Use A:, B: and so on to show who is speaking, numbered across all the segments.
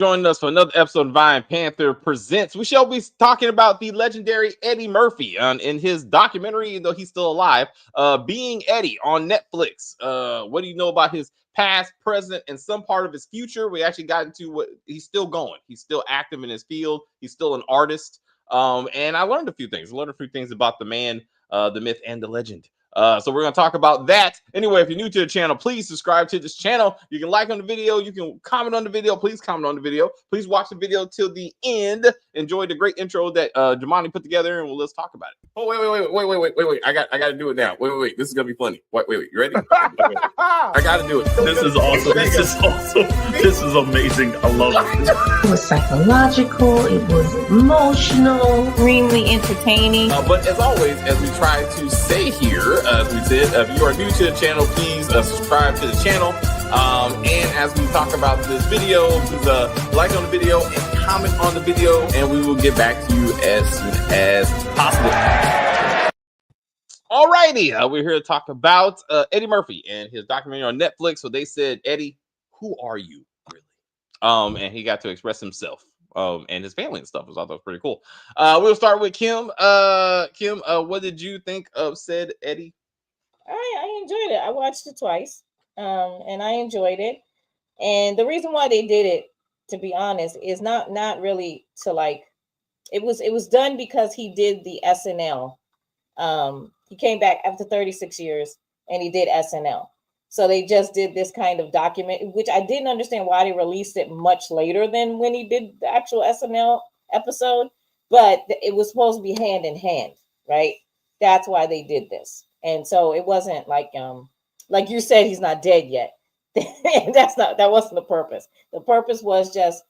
A: Joining us for another episode of Vine Panther Presents. We shall be talking about the legendary Eddie Murphy in his documentary, though he's still alive, Being Eddie on Netflix. What do you know about his past, present, and some part of his future? We actually got into what he's still going. He's still active in his field. He's still an artist. And I learned a few things. I learned a few things about the man, the myth, and the legend. So we're going to talk about that. Anyway, if you're new to the channel, please subscribe to this channel. You can like on the video. You can comment on the video. Please comment on the video. Please watch the video till the end. Enjoy the great intro that Jamani put together, and let's talk about it. Oh, wait. I got to do it now. Wait. This is going to be funny. Wait. You ready? I got to do it.
B: This is awesome. This is amazing. I love it.
C: It was psychological. It was emotional.
D: Extremely entertaining.
A: But as always, as we try to say here, as we said, if you are new to the channel, please subscribe to the channel. And as we talk about this video, please like on the video and comment on the video, and we will get back to you as soon as possible. Alrighty, we're here to talk about Eddie Murphy and his documentary on Netflix. So they said, Eddie, who are you really? And he got to express himself. And his family and stuff. I thought that was pretty cool. We'll start with Kim. Kim, what did you think of said Eddie?
D: I enjoyed it. I watched it twice, and I enjoyed it. And the reason why they did it, to be honest, is not really to like. It was done because he did the SNL. He came back after 36 years, and he did SNL. So they just did this kind of document, which I didn't understand why they released it much later than when he did the actual SNL episode. But it was supposed to be hand in hand, right? That's why they did this. And so it wasn't like you said, he's not dead yet. That wasn't the purpose. The purpose was just,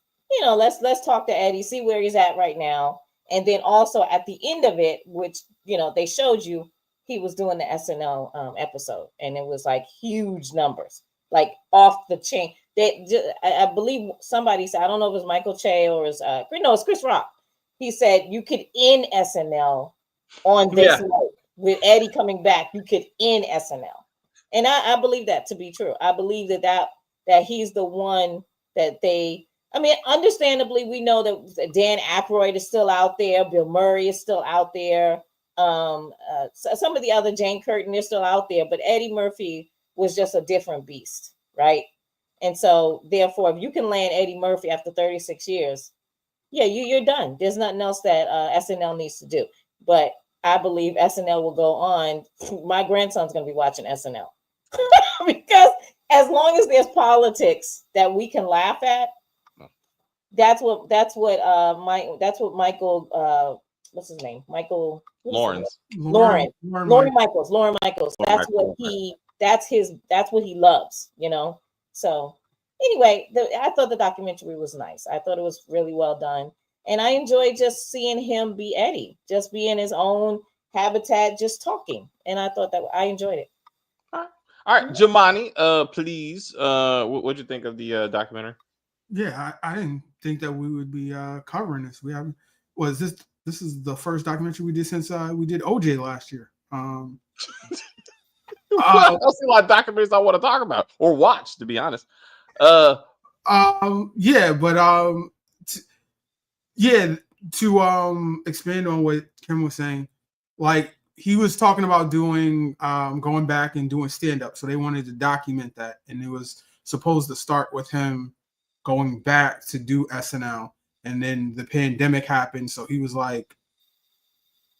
D: let's talk to Eddie, see where he's at right now. And then also at the end of it, which, they showed you, he was doing the SNL episode, and it was like huge numbers, like off the chain. I believe somebody said, I don't know if it was Michael Che or it's Chris Rock. He said you could end SNL on this note. With Eddie coming back, you could end SNL. And I believe that to be true. I believe that he's the one that understandably, we know that Dan Aykroyd is still out there. Bill Murray is still out there. Some of the other, Jane Curtin, they're still out there. But Eddie Murphy was just a different beast, right? And so, therefore, if you can land Eddie Murphy after 36 years, you're done. There's nothing else that SNL needs to do. But I believe SNL will go on. My grandson's going to be watching SNL because as long as there's politics that we can laugh at, that's what Michael, what's his name? Michael
A: Lawrence.
D: Lauren Michaels. That's what he loves, So anyway, I thought the documentary was nice. I thought it was really well done. And I enjoyed just seeing him be Eddie, just be in his own habitat, just talking. And I thought that I enjoyed it.
A: All right, Jamani, please. What'd you think of the documentary?
E: Yeah, I didn't think that we would be covering this. We haven't. This is the first documentary we did since we did OJ last year. I
A: see a lot of documentaries I want to talk about or watch, to be honest.
E: To expand on what Kim was saying, like he was talking about doing going back and doing stand-up. So they wanted to document that, and it was supposed to start with him going back to do SNL, and then the pandemic happened. So he was like,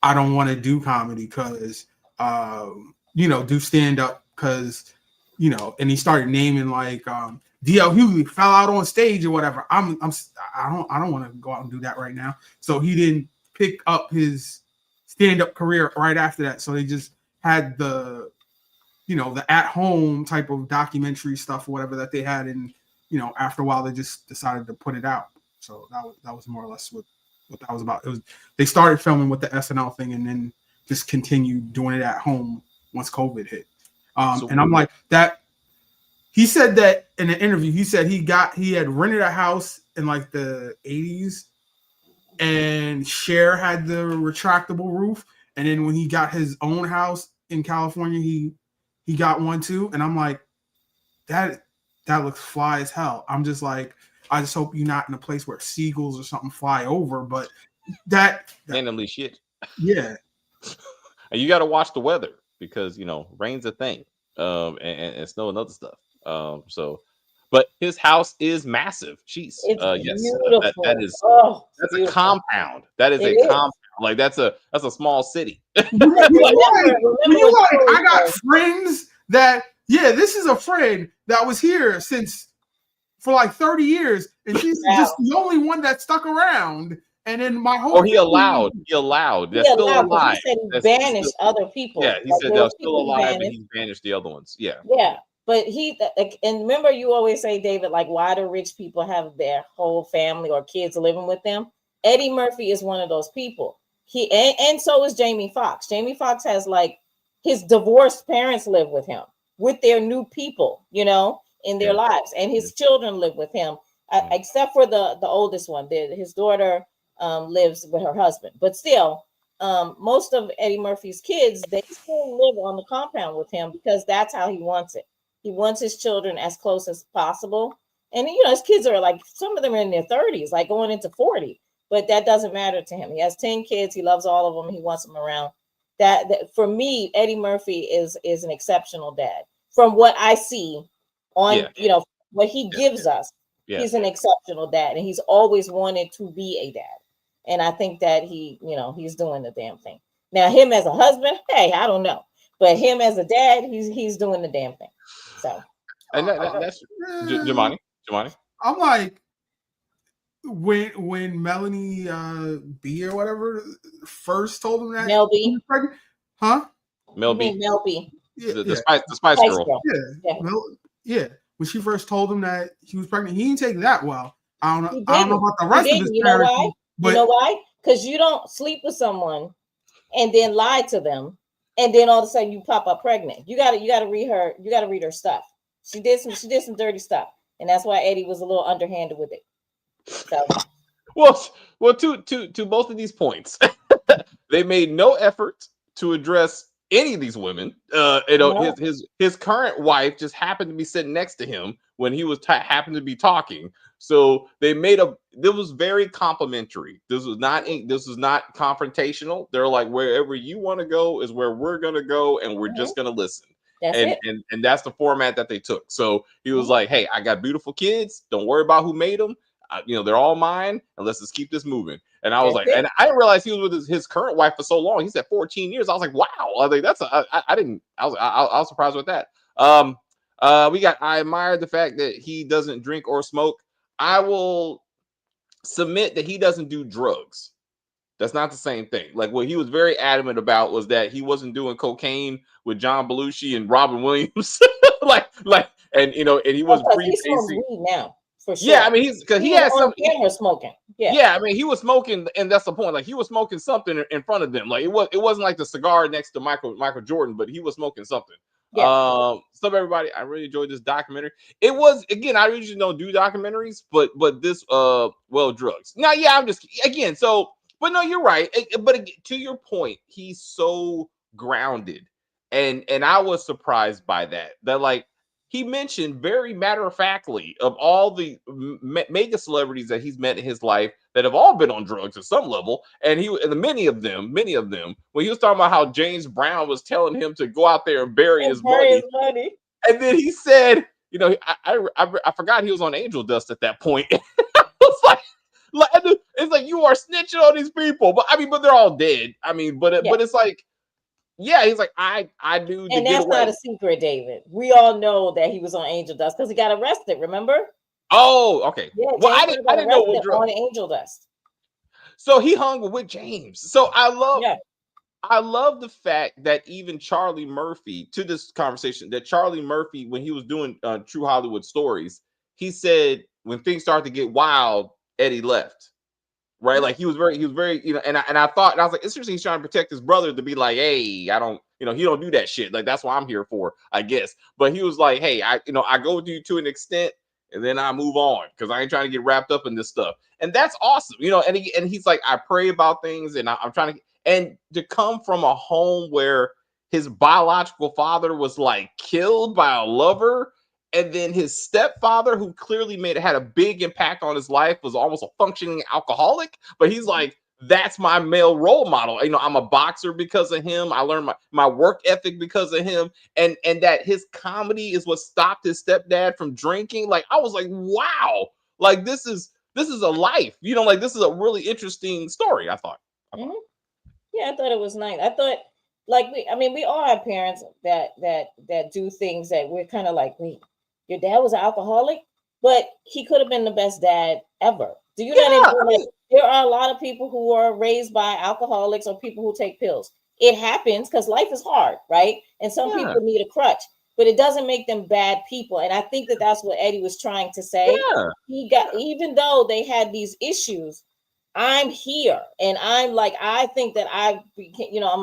E: I don't want to do comedy because do stand-up because and he started naming like DL Hughley fell out on stage or whatever. I don't want to go out and do that right now. So he didn't pick up his stand-up career right after that. So they just had the at-home type of documentary stuff or whatever that they had, and after a while they just decided to put it out. So that was more or less what that was about. They started filming with the SNL thing and then just continued doing it at home once COVID hit. And I'm like that. He said that in an interview. He said he had rented a house in like the 80s, and Cher had the retractable roof. And then when he got his own house in California, he got one too. And I'm like, that looks fly as hell. I'm just like, I just hope you're not in a place where seagulls or something fly over. But that
A: Randomly shit.
E: yeah.
A: And you got to watch the weather because rain's a thing, and snow and other stuff. But his house is massive. Jeez,
D: It's
A: yes,
D: beautiful.
A: that's
D: beautiful.
A: a compound. That is
D: It
A: a
D: is.
A: compound. Like that's a small city.
E: When you
D: when
E: like, I
D: Joey
E: got
D: was-
E: friends that this is a friend that was here for like 30 years, and she's
D: Wow.
E: just the only one that stuck around. And then my whole
A: Or he allowed. That's
D: He
A: still
D: allowed, but
A: alive.
D: he said he
A: That's
D: banished
A: still-
D: other people.
A: Yeah, he
D: Like,
A: said
D: there
A: they're
D: were
A: still
D: people he
A: alive, and
D: banished.
A: he banished the other ones. Yeah.
D: Yeah, but and remember, you always say, David, like, why do rich people have their whole family or kids living with them? Eddie Murphy is one of those people. And so is Jamie Foxx. Jamie Foxx has like his divorced parents live with him, with their new people, in their lives, and his children live with him, except for the oldest one. His daughter lives with her husband, but still. Most of Eddie Murphy's kids, they still live on the compound with him because that's how he wants it. He wants his children as close as possible. And, his kids are like, some of them are in their 30s, like going into 40, but that doesn't matter to him. He has 10 kids. He loves all of them. He wants them around. That for me, Eddie Murphy is an exceptional dad from what I see on, what he gives us.
A: Yeah.
D: He's an exceptional dad, and he's always wanted to be a dad. And I think that he's doing the damn thing. Now, him as a husband, hey, I don't know, but him as a dad, he's doing the damn thing. So,
A: And that's Jemani.
E: I'm like, when Melanie B or whatever first told him that
D: Mel
E: he
D: B,
E: was pregnant, huh?
A: Mel B,
D: Mel B,
E: Yeah,
A: the
E: yeah,
A: Spice Girl.
E: yeah. When she first told him that he was pregnant, he didn't take it that well. I don't know.
D: He
E: I don't know
D: didn't.
E: about the rest of his
D: You know
E: parents,
D: why?
E: but
D: You know why? Because you don't sleep with someone and then lie to them, and then all of a sudden you pop up pregnant. You gotta read her. You gotta read her stuff. She did some dirty stuff, and that's why Eddie was a little underhanded with it. So,
A: well, to both of these points, they made no effort to address any of these women.
D: No.
A: His current wife just happened to be sitting next to him when he was happened to be talking. So they made it was very complimentary. This was not confrontational. They're like, wherever you want to go is where we're gonna go, and we're just gonna listen.
D: that's
A: And,
D: it.
A: and that's the format that they took. So he was like, hey, I got beautiful kids. Don't worry about who made them. They're all mine, and let's just keep this moving. And I was
D: That's
A: like,
D: it.
A: and I didn't realize he was with his current wife for so long. He said 14 years. I was like, wow. I was like, I was surprised with that. I admire the fact that he doesn't drink or smoke. I will submit that he doesn't do drugs. That's not the same thing. Like what he was very adamant about was that he wasn't doing cocaine with John Belushi and Robin Williams. and he was
D: Because he's smoking
A: freebasing.
D: weed now, for sure.
A: Yeah, I mean, he had
D: on
A: some
D: camera smoking. Yeah.
A: Yeah, I mean, he was smoking, and that's the point. Like he was smoking something in front of them. Like it wasn't like the cigar next to Michael Jordan, but he was smoking something.
D: Yeah.
A: So everybody, I really enjoyed this documentary. It was, again, I usually don't do documentaries, but this drugs. Now, yeah, I'm just again, but no, you're right. But to your point, he's so grounded, and I was surprised by that. That like he mentioned very matter of factly of all the mega celebrities that he's met in his life that have all been on drugs at some level, and many of them, when he was talking about how James Brown was telling him to go out there and bury his money, and then he said, I forgot he was on Angel Dust at that point. It's like it's like you are snitching on these people, but they're all dead. But it's like, yeah, he's like, I do,
D: and that's not a secret, David. We all know that he was on Angel Dust because he got arrested. Remember?
A: Oh, okay.
D: Yeah,
A: well, I didn't know what drug.
D: On Angel Dust.
A: So he hung with James. So I love the fact that even Charlie Murphy, to this conversation, that Charlie Murphy, when he was doing True Hollywood Stories, he said when things started to get wild, Eddie left. Right, like he was very, and I thought, and I was like, it's interesting. He's trying to protect his brother to be like, hey, I don't, he don't do that shit. Like that's what I'm here for, I guess. But he was like, hey, I go with you to an extent, and then I move on because I ain't trying to get wrapped up in this stuff, and that's awesome, And he's like, I pray about things, and I'm trying to come from a home where his biological father was like killed by a lover, And then his stepfather, who clearly had a big impact on his life, was almost a functioning alcoholic. But he's like, that's my male role model. You know, I'm a boxer because of him. I learned my work ethic because of him. And that his comedy is what stopped his stepdad from drinking. Like, I was like, wow, like this is a life, you know, like this is a really interesting story, I thought.
D: Mhm. Yeah, I thought it was nice. I thought, like, we all have parents that do things that we're kind of like, wait, your dad was an alcoholic, but he could have been the best dad ever. Do you know what I mean? Like, there are a lot of people who are raised by alcoholics or people who take pills. It happens because life is hard, right? And some people need a crutch, but it doesn't make them bad people. And I think that that's what Eddie was trying to say. Even though they had these issues, I'm here, and I'm like, I think that I'm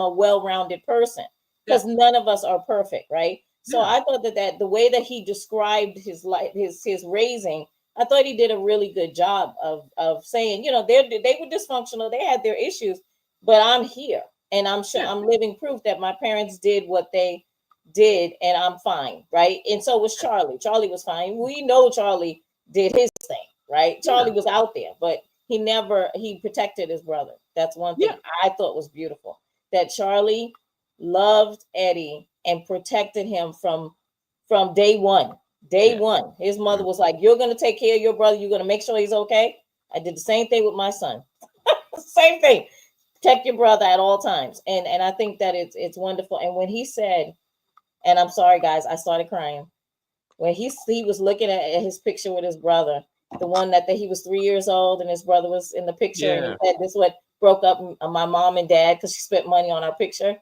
D: a well-rounded person, because none of us are perfect, right? So I thought that the way that he described his life, his raising, I thought he did a really good job of saying, you know, they were dysfunctional, they had their issues, but I'm here, and I'm sure I'm living proof that my parents did what they did, and I'm fine, right? And so was Charlie. Charlie was fine. We know Charlie did his thing, right? Charlie was out there, but he protected his brother. That's one thing I thought was beautiful, that Charlie loved Eddie and protected him from day one. Day one, his mother was like, you're going to take care of your brother. You're going to make sure he's okay. I did the same thing with my son. Same thing. Protect your brother at all times. And I think that it's wonderful. And when he said, and I'm sorry, guys, I started crying. When he was looking at his picture with his brother, the one that he was 3 years old and his brother was in the picture, and he said, this is what broke up my mom and dad because she spent money on our picture.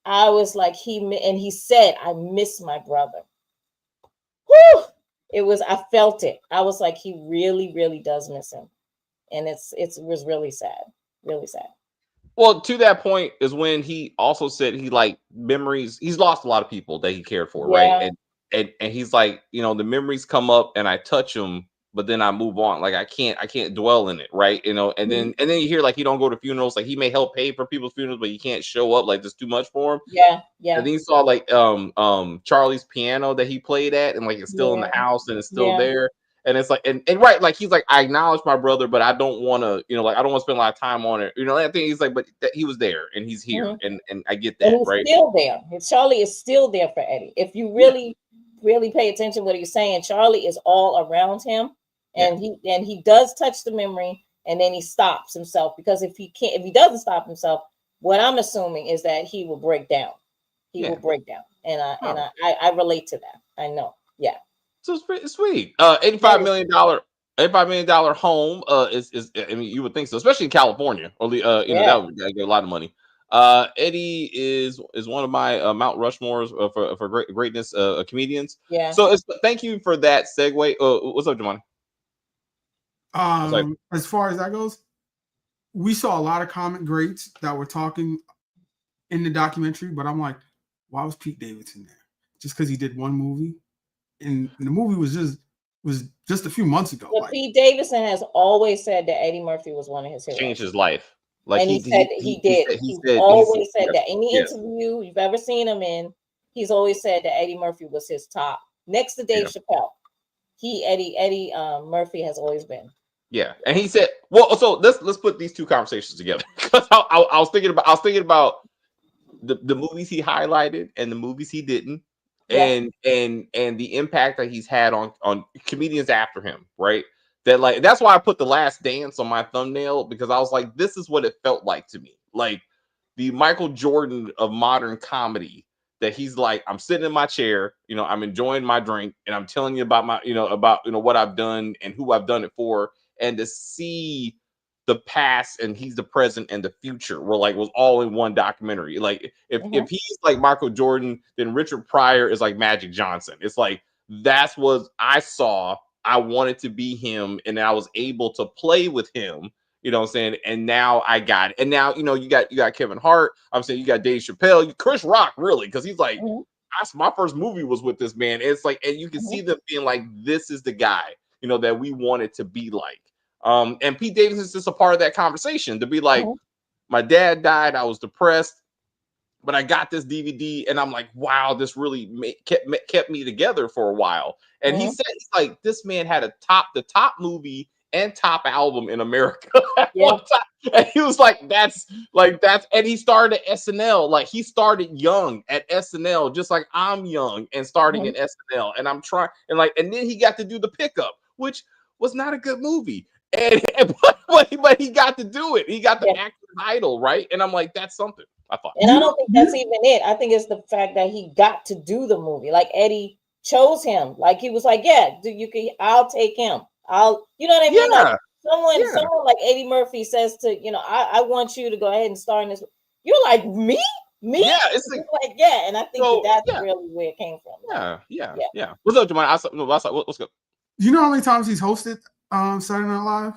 D: I was like, he said, I miss my brother. Whew! I felt it. I was like, he really, really does miss him. And it was really sad. Really sad.
A: Well, to that point is when he also said he's lost a lot of people that he cared for, right? And he's like, you know, the memories come up and I touch them, but then I move on. Like I can't dwell in it, right? You know, and then you hear like he don't go to funerals, like he may help pay for people's funerals, but he can't show up, like there's too much for him.
D: Yeah.
A: And then you saw like Charlie's piano that he played at, and like it's still in the house and it's still there. And it's like, and right, like he's like, I acknowledge my brother, but I don't want to, you know, like I don't want to spend a lot of time on it. You know, that thing. He's like, but he was there and he's here, and I get that,
D: and he's
A: right?
D: Still there. Charlie is still there for Eddie. If you really pay attention to what he's saying, Charlie is all around him, and he does touch the memory, and then he stops himself, because if he doesn't stop himself, what I'm assuming is that he will break down. He will break down, and I relate to that. I know,
A: So it's pretty sweet. $85 million home is I mean, you would think so, especially in California, or you know, that would get a lot of money. Eddie is one of my Mount Rushmores for greatness comedians.
D: Yeah.
A: So thank you for that segue. What's up, Jamani?
E: As far as that goes, we saw a lot of comic greats that were talking in the documentary, but I'm like, why was Pete Davidson there? Just because he did one movie, and the movie was just a few months ago.
D: But Pete Davidson has always said that Eddie Murphy was one of his heroes.
A: Changed his life. Like,
D: and he did. He always said that. Any interview you've ever seen him in, he's always said that Eddie Murphy was his top, next to Dave Chappelle. Eddie Murphy has always been.
A: Yeah, and he said, well, so let's put these two conversations together, because I was thinking about the movies he highlighted and the movies he didn't, and the impact that he's had on comedians after him, right? That's why I put The Last Dance on my thumbnail, because I was like, this is what it felt like to me, like the Michael Jordan of modern comedy. That he's like, I'm sitting in my chair, you know, I'm enjoying my drink, and I'm telling you about what I've done and who I've done it for, and to see the past and he's the present and the future was all in one documentary. Like if he's like Michael Jordan, then Richard Pryor is like Magic Johnson. It's like, that's what I saw. I wanted to be him, and I was able to play with him. You know what I'm saying? And now I got it. And now, you know, you got Kevin Hart. I'm saying you got Dave Chappelle, Chris Rock, really, because he's like, my first movie was with this man. It's like, and you can see them being like, this is the guy, you know, that we wanted to be like. And Pete Davidson is just a part of that conversation, to be like, my dad died, I was depressed, but I got this DVD and I'm like, wow, this really kept me together for a while. And he said, he's like, this man had the top movie and top album in America at one time. And he was like, that's, and he started at SNL. Like, he started young at SNL, just like I'm young and starting at SNL. And I'm trying, and then he got to do The Pickup, which was not a good movie. But he got to do it. He got the actor's idol, right? And I'm like, that's something. I thought.
D: And I don't think that's even it. I think it's the fact that he got to do the movie. Like, Eddie chose him. Like, he was like, I'll take him. You know what I mean? Like, someone like Eddie Murphy says to, I want you to go ahead and star in this. You're like, me? Yeah, it's like, and I think that's really where it came from.
A: Yeah. What's up, Jamani? What's good?
E: Do you know how many times he's hosted Saturday Night Live?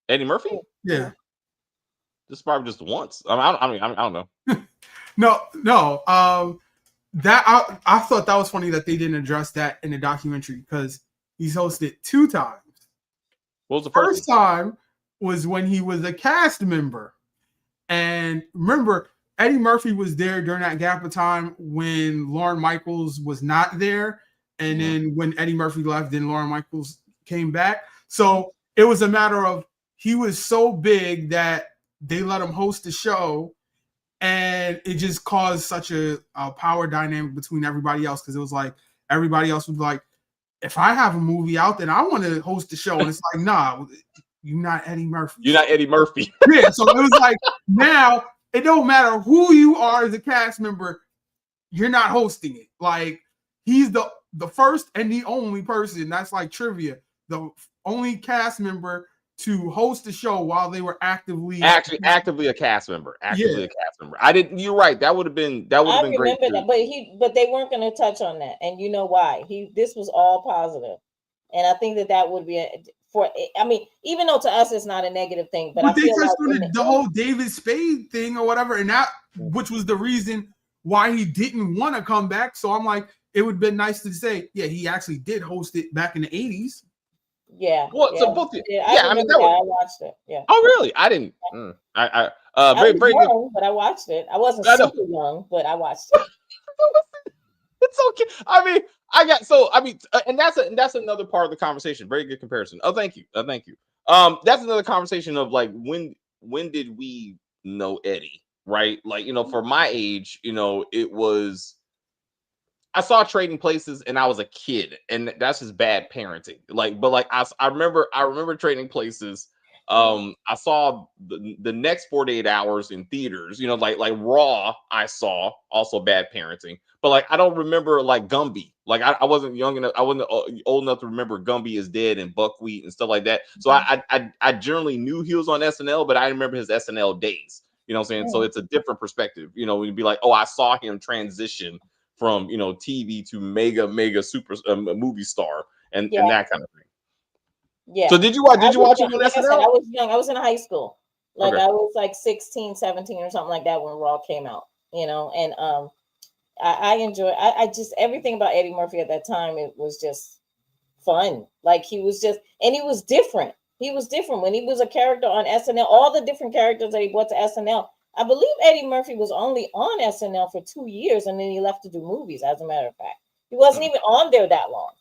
A: Eddie Murphy?
E: Yeah.
A: This is probably just once. I don't know.
E: No. That I thought that was funny that they didn't address that in the documentary because he's hosted 2 times.
A: What was the
E: first time? Was when he was a cast member, and remember Eddie Murphy was there during that gap of time when Lorne Michaels was not there, and then when Eddie Murphy left, then Lorne Michaels came back. So it was a matter of he was so big that they let him host the show, and it just caused such a power dynamic between everybody else because it was like everybody else was like, if I have a movie out, then I want to host the show. And it's like, nah, you're not Eddie Murphy.
A: You're not Eddie Murphy.
E: Yeah, so it was like, now it don't matter who you are as a cast member, you're not hosting it. Like, he's the first and the only person, that's like trivia, the only cast member to host the show while they were actively a
A: cast member. You're right. That would have been great.
D: I remember that, but they weren't going to touch on that, and you know why? This was all positive, and I think that would be even though to us it's not a negative thing, but I
E: they
D: feel
E: touched
D: like
E: on the whole David Spade thing or whatever, and that which was the reason why he didn't want to come back. So I'm like, it would have been nice to say, yeah, he actually did host it back in the 80s.
D: Yeah.
A: What? So both. I
D: watched it. Yeah.
A: Oh, really? I didn't.
D: I was young, but I watched it. I wasn't super young, but I watched it.
A: It's okay. And that's another part of the conversation. Very good comparison. Oh, thank you. That's another conversation of like when did we know Eddie, right? Like, for my age, it was. I saw Trading Places and I was a kid, and that's just bad parenting. I remember Trading Places. I saw the next 48 hours in theaters, like Raw. I saw also bad parenting, but I don't remember like Gumby. Like I wasn't young enough. I wasn't old enough to remember Gumby is dead and Buckwheat and stuff like that. So I generally knew he was on SNL, but I remember his SNL days. You know what I'm saying? So it's a different perspective. When you be like, oh, I saw him transition from TV to mega super movie star and that kind of thing.
D: Yeah.
A: So did you watch it on SNL?
D: I was young. I was in high school. I was like 16, 17 or something like that when Raw came out. And I enjoy. I just everything about Eddie Murphy at that time. It was just fun. Like he was different. He was different when he was a character on SNL. All the different characters that he brought to SNL. I believe Eddie Murphy was only on SNL for 2 years, and then he left to do movies. As a matter of fact, he wasn't even on there that long.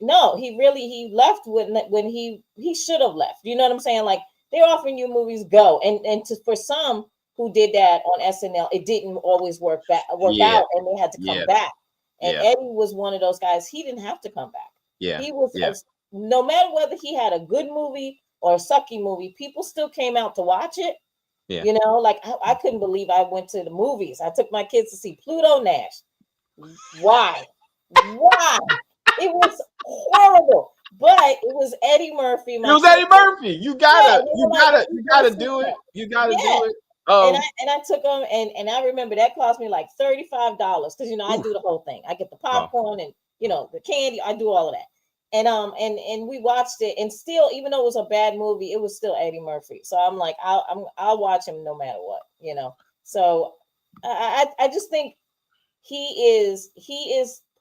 D: No, he left when he should have left. You know what I'm saying? Like, they're offering you movies, go. And for some who did that on SNL, it didn't always work out, and they had to come back. And Eddie was one of those guys. He didn't have to come back.
A: Yeah,
D: he was no matter whether he had a good movie or a sucky movie, people still came out to watch it. Yeah. I couldn't believe I went to the movies. I took my kids to see Pluto Nash. Why? It was horrible, but it was Eddie Murphy.
A: It was Eddie Murphy. You gotta do it. You gotta do it.
D: And I took them, and I remember that cost me like $35 because I do the whole thing. I get the popcorn and the candy. I do all of that. And we watched it, and still, even though it was a bad movie, it was still Eddie Murphy. So I'm like, I'll watch him no matter what, So I just think he is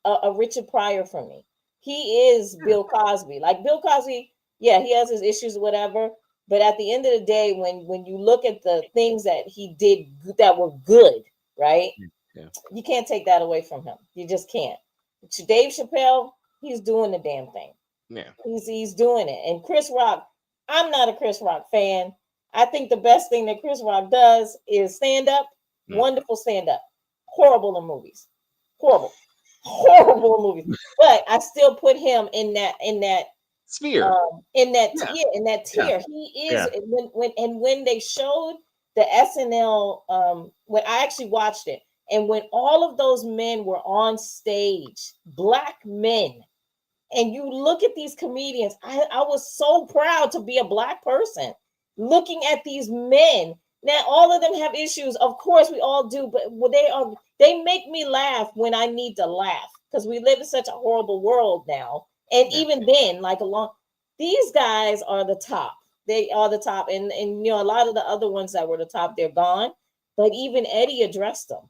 D: a Richard Pryor for me. He is Bill Cosby. Like Bill Cosby, yeah, he has his issues, whatever. But at the end of the day, when you look at the things that he did that were good, right?
A: Yeah.
D: You can't take that away from him. You just can't. Dave Chappelle, he's doing the damn thing.
A: Yeah.
D: He's doing it. And Chris Rock, I'm not a Chris Rock fan. I think the best thing that Chris Rock does is stand up. Wonderful stand up. Horrible in movies. Horrible in movies. But I still put him in that
A: sphere.
D: In that tier. He is when they showed the SNL when I actually watched it, and when all of those men were on stage, black men, and you look at these comedians, I was so proud to be a black person looking at these men. Now, all of them have issues. Of course, we all do, but they make me laugh when I need to laugh because we live in such a horrible world now. And even then, these guys are the top. They are the top. And you know, a lot of the other ones that were the top, they're gone. But even Eddie addressed them,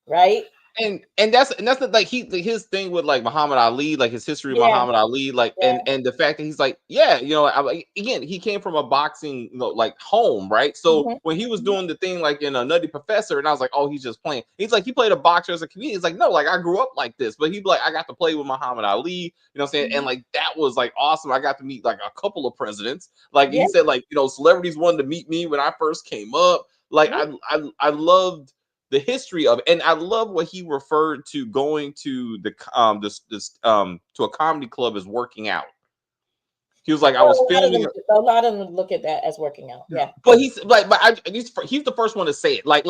D: right?
A: And that's like his thing with like Muhammad Ali, like his history of Muhammad Ali, like and the fact that he's like, you know, again, he came from a boxing, you know, like home, right? So when he was doing the thing like in a Nutty Professor, and I was like, oh, he's just playing. He's like, he played a boxer as a comedian. He's like, no, like I grew up like this, but he'd be like, I got to play with Muhammad Ali, you know what I'm saying? And like that was like awesome. I got to meet like a couple of presidents. Like he said, like, you know, celebrities wanted to meet me when I first came up. Like I loved the history of it. And I love what he referred to going to the to a comedy club as working out. He was like, I was filming.
D: A lot of them look at that as working out. Yeah.
A: But he's like, he's the first one to say it. Like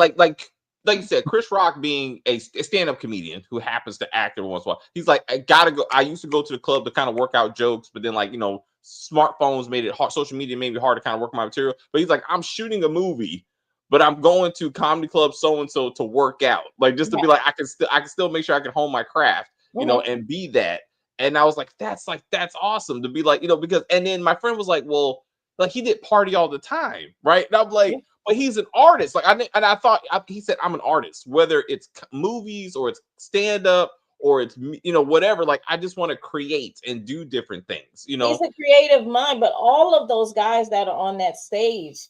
A: you said, Chris Rock being a stand-up comedian who happens to act every once in a while. He's like, I gotta go. I used to go to the club to kind of work out jokes, but then like, you know, smartphones made it hard. Social media made it hard to kind of work my material. But he's like, I'm shooting a movie, but I'm going to comedy club so-and-so to work out. Like just to be like, I can still make sure I can hone my craft, you know, and be that. And I was like, that's awesome to be like, you know, because, and then my friend was like, well, like he did party all the time. Right. And I'm like, but he's an artist. Like I thought he said, I'm an artist, whether it's movies or it's stand up or it's, you know, whatever. Like, I just want to create and do different things, you know.
D: He's a creative mind, but all of those guys that are on that stage,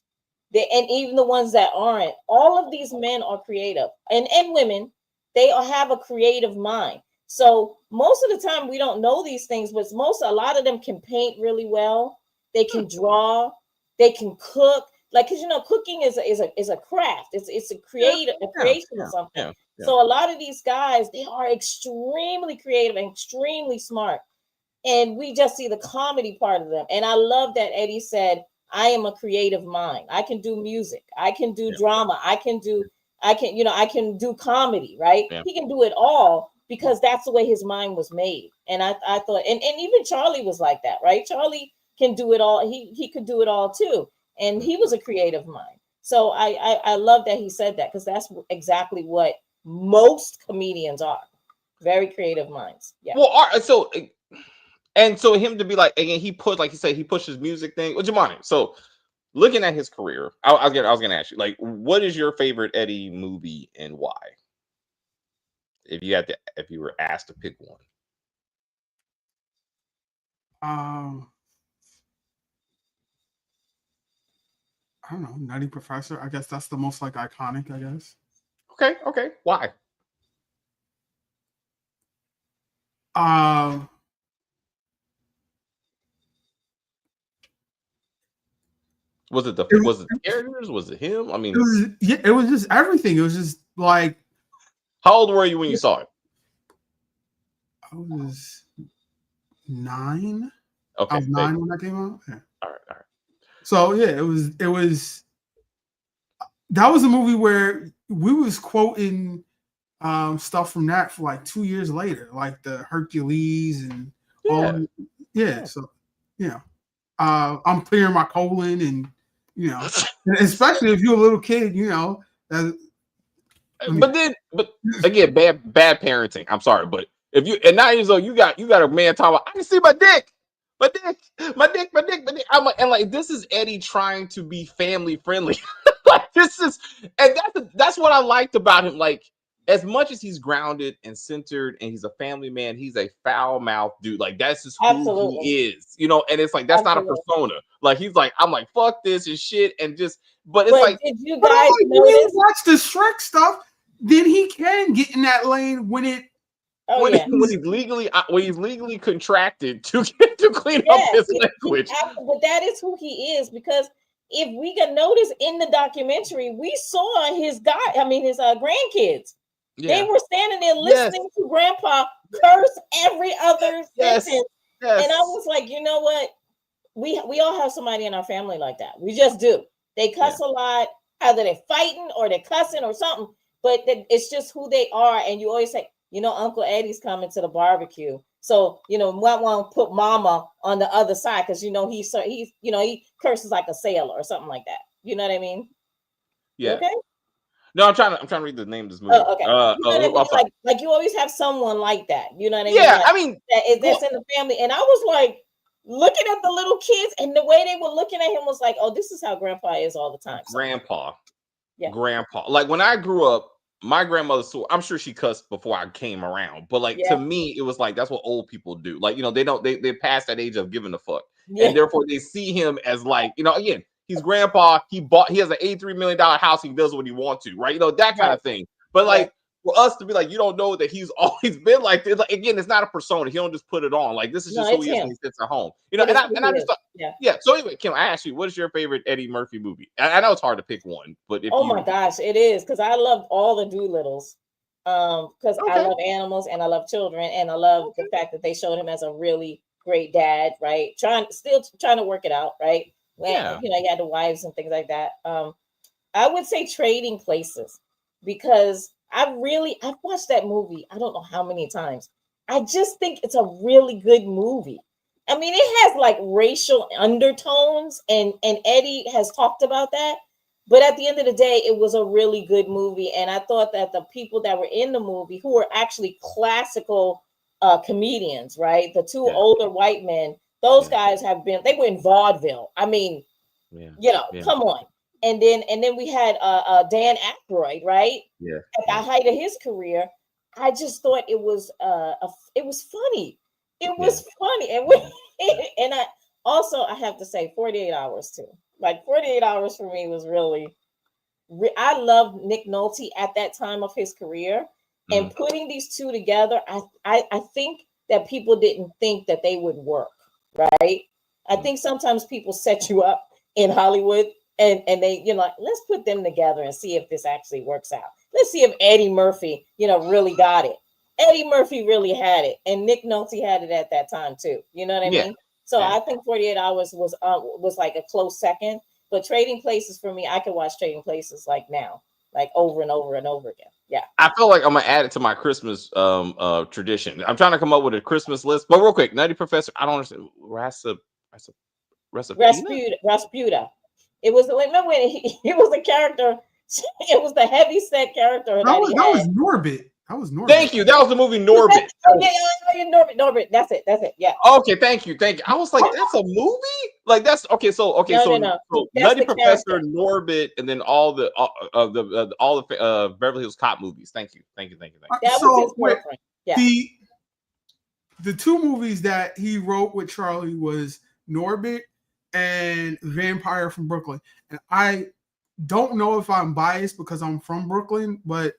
D: and even the ones that aren't, all of these men are creative, and women, they have a creative mind. So most of the time we don't know these things, but a lot of them can paint really well. They can draw, they can cook. Like, cause you know, cooking is a craft. It's a creation of something. So a lot of these guys, they are extremely creative and extremely smart. And we just see the comedy part of them. And I love that Eddie said, I am a creative mind. I can do music. I can do drama. I can do comedy, right? Yeah. He can do it all because that's the way his mind was made. And I thought, and even Charlie was like that, right? Charlie can do it all. He could do it all too. And he was a creative mind. So I love that he said that, because that's exactly what most comedians are. Very creative minds. Yeah.
A: Well, so him to be like, again, he put, like he said, he pushed his music thing. Well, Jumaane, so looking at his career, I was gonna ask you, like, what is your favorite Eddie movie and why? If you were asked to pick one.
E: I don't know, Nutty Professor. I guess that's the most like iconic, I guess.
A: Okay. Why? Was it the characters? Was it him? I mean,
E: it was just everything. It was just like.
A: How old were you when you saw it?
E: I was 9.
A: Okay,
E: I was 9 when that came out. Yeah.
A: All right.
E: So yeah, it was. That was a movie where we was quoting stuff from that for like 2 years later, like the Hercules and all. Yeah. So yeah, I'm clearing my colon, and you know, especially if you're a little kid, you know. But
A: again, bad parenting. I'm sorry, but if you at 9 years old, you got a man talking about, I can see my dick. I'm like, and like, this is Eddie trying to be family friendly. Like, this is, and that's what I liked about him. Like, as much as he's grounded and centered and he's a family man, he's a foul mouth dude. Like, that's just who he is, you know. And it's like, that's not a persona. Like, he's like, I'm like, fuck this and shit, and just. But it's like,
D: did you guys notice?
E: Watch the Shrek stuff. then he can get in that lane when it.
D: Oh
A: when,
D: yeah.
A: when he's legally contracted to clean up his language.
D: But that is who he is, because if we can notice in the documentary, we saw his grandkids.
A: Yeah.
D: They were standing there listening to Grandpa curse every other sentence.
A: Yes.
D: And I was like, you know what? We all have somebody in our family like that. We just do. They cuss a lot, either they're fighting or they're cussing or something, but it's just who they are. And you always say, you know, Uncle Eddie's coming to the barbecue. So, you know, might want to put Mama on the other side, because, you know, he's he curses like a sailor or something like that. You know what I mean?
A: Yeah.
D: Okay.
A: No, I'm trying to read the name of this movie.
D: Oh, okay. You know what I mean? Like you always have someone like that. You know what I mean?
A: Yeah,
D: like,
A: I mean
D: that's in the family. And I was like looking at the little kids, and the way they were looking at him was like, oh, this is how Grandpa is all the time. So, Grandpa.
A: Like when I grew up, my grandmother, so I'm sure she cussed before I came around, but like to me, it was like that's what old people do. Like, you know, they past that age of giving a fuck, and therefore they see him as like, you know, again, he's Grandpa. He has an $83 million house. He does what he wants to, right? You know, that kind of thing. But like for us to be like, you don't know that he's always been like this. Like, again, it's not a persona. He don't just put it on. Like, this is just who he is when he sits at home. You know, and I just thought, So anyway, Kim, I asked you, what is your favorite Eddie Murphy movie? I know it's hard to pick one, but if
D: my gosh, it is, because I loved all the Doolittles. Because I love animals and I love children, and I love the fact that they showed him as a really great dad, right? Still trying to work it out, right? When, you know, he had the wives and things like that. I would say Trading Places, because I've watched that movie I don't know how many times. I just think it's a really good movie. I mean, it has like racial undertones, and Eddie has talked about that. But at the end of the day, it was a really good movie. And I thought that the people that were in the movie, who were actually classical comedians, right? The two older white men, those guys they were in vaudeville. I mean, come on. And then we had Dan Aykroyd, right?
A: Yeah.
D: At the height of his career. I just thought it was funny. It was funny. And I have to say 48 Hours too. Like 48 Hours for me was really I loved Nick Nolte at that time of his career. And putting these two together, I think that people didn't think that they would work, right? I think sometimes people set you up in Hollywood and they, you know, like, let's put them together and see if this actually works out. Let's see if Eddie Murphy, you know, really got it. Eddie Murphy really had it, and Nick Nolte had it at that time too. You know what I mean? So I think 48 Hours was like a close second. But Trading Places, for me, I could watch Trading Places like now, like over and over and over again. Yeah. I
A: feel like I'm gonna add it to my Christmas tradition. I'm trying to come up with a Christmas list, but real quick, Nutty Professor, I don't understand.
D: Rasputa. It was, remember when he was a character. It was the heavy set character.
E: That was Norbit.
A: Thank you. That was the movie Norbit.
D: Norbit. That's it. Yeah.
A: Okay. Thank you. I was like, that's a movie? Like that's okay. So Nutty Professor, character. Norbit, and then all the Beverly Hills Cop movies. Thank you.
D: That was his boyfriend. Yeah.
E: The two movies that he wrote with Charlie was Norbit and Vampire from Brooklyn. And I don't know if I'm biased because I'm from Brooklyn, but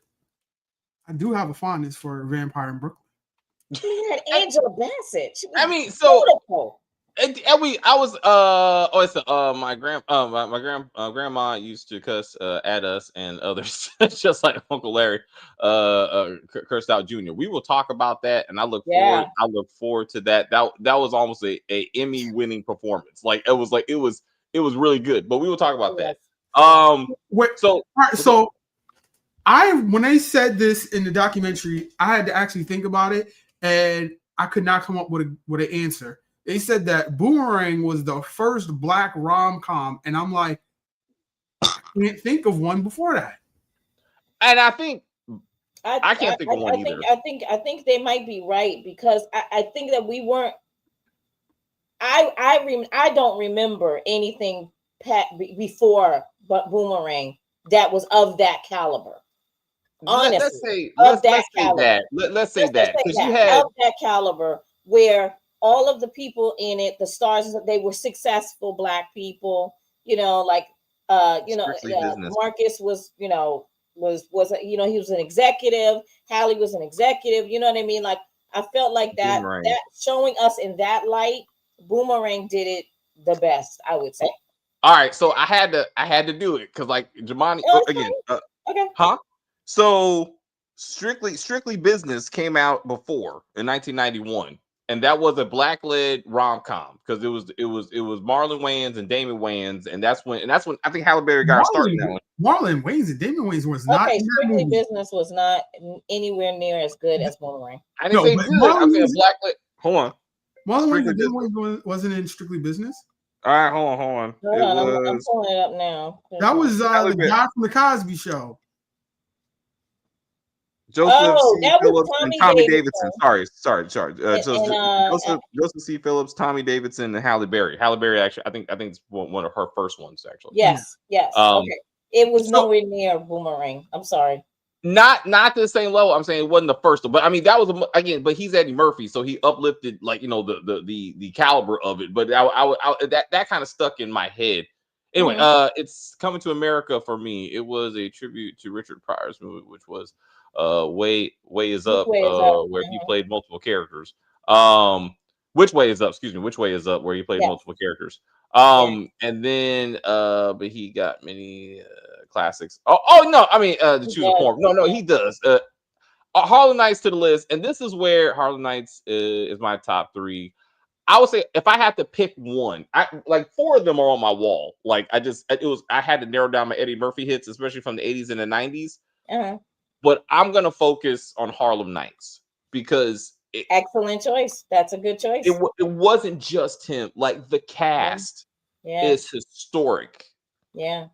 E: I do have a fondness for Vampire in Brooklyn.
D: He had Angela Bassett.
A: I mean, so
D: beautiful.
A: My grandma used to cuss at us and others, just like Uncle Larry cursed out Junior. We will talk about that, and I look forward to that. That was almost a Emmy winning performance. Like it was really good. But we will talk about that.
E: When they said this in the documentary, I had to actually think about it, and I could not come up with an answer. They said that Boomerang was the first black rom-com, and I'm like, I can't think of one before that.
A: And I think I can't think of one either.
D: I think they might be right, because I think that we weren't. I don't remember anything before Boomerang that was of that caliber. Honestly, let's say that because you had of that caliber, where all of the people in it, the stars, they were successful black people. You know, like Marcus was, you know, he was an executive. Halle was an executive. You know what I mean? Like I felt like that showing us in that light, Boomerang did it the best, I would say.
A: All right, so I had to do it because like Jumanji again.
D: Okay.
A: Huh? So Strictly Business came out before in 1991, and that was a black-led rom-com because it was Marlon Wayans and Damon Wayans, and that's when I think Halle Berry got her start in that one.
E: Marlon Wayans and Damon Wayans was not in that
D: Strictly
E: movie.
D: Business was not anywhere near as good as Boomerang.
A: I didn't say good. I'm saying black-led. Hold on.
E: Marlon Wayans and Damon Wayans wasn't in Strictly Business.
A: All right, hold on.
D: I'm pulling it up now.
E: That was the guy from the Cosby Show.
A: Joseph C.
D: that was
A: Phillips and Tommy Davidson. Sorry. Joseph C. Phillips, Tommy Davidson, and Halle Berry. Halle Berry actually, I think it's one of her first ones actually.
D: Yes. Okay. It was nowhere near Boomerang. I'm sorry.
A: Not to the same level. I'm saying it wasn't the first one, but I mean that was again. But he's Eddie Murphy, so he uplifted like you know the caliber of it. But that kind of stuck in my head. Anyway, it's Coming to America for me. It was a tribute to Richard Pryor's movie, which was Way Is Up, where he played multiple characters. Which Way Is Up? Excuse me. Which Way Is Up? Where he played multiple characters. And then but he got many classics. Oh no, I mean the Choose a Form. No, he does. Harlem Nights to the list, and this is where Harlem Nights is my top 3. I would say if I had to pick one, I like 4 of them are on my wall. Like I had to narrow down my Eddie Murphy hits, especially from the 80s and the 90s. But I'm gonna focus on Harlem Nights because
D: excellent choice. That's a good choice.
A: It wasn't just him. Like the cast is historic.
D: Yeah.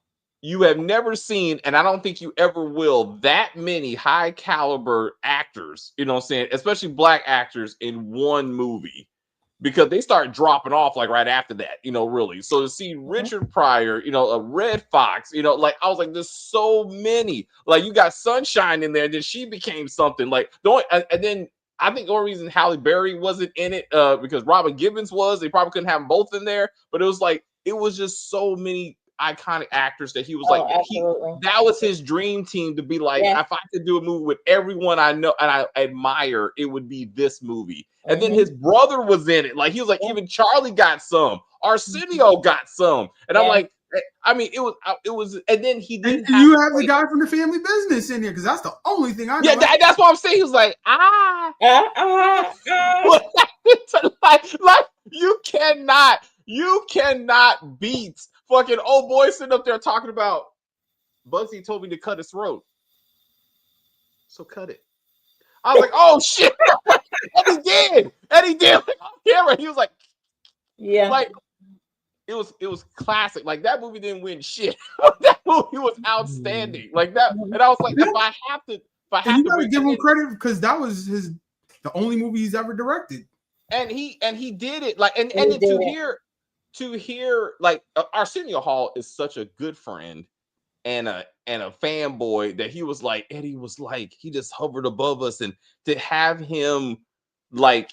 A: You have never seen, and I don't think you ever will, that many high caliber actors, you know what I'm saying, especially black actors in one movie, because they start dropping off like right after that, you know, really. So to see Richard Pryor, you know, a Red Fox, you know, like I was like, there's so many. Like you got Sunshine in there, and then she became something like and then I think the only reason Halle Berry wasn't in it because Robin Gibbons was. They probably couldn't have them both in there, but it was just so many iconic actors that he was that was his dream team to be like, if I could do a movie with everyone I know and I admire, it would be this movie. And then his brother was in it. Like he was like, even Charlie got some, Arsenio got some, and I'm like, I mean, it was, and then he didn't.
E: And you have the guy from The Family Business in here because that's the only thing I know.
A: Yeah, that's what I'm saying. He was like, like you cannot beat fucking old boy sitting up there talking about Bugsy told me to cut his throat, so cut it. I was like, oh shit, Eddie did like, on camera. He was like, like it was classic. Like that movie didn't win shit. That movie was outstanding. Like that, and I was like, if I have to
E: you gotta give him credit because that was the only movie he's ever directed.
A: And he did it like and to hear like Arsenio Hall is such a good friend and a fanboy that he was like, Eddie was like, he just hovered above us, and to have him like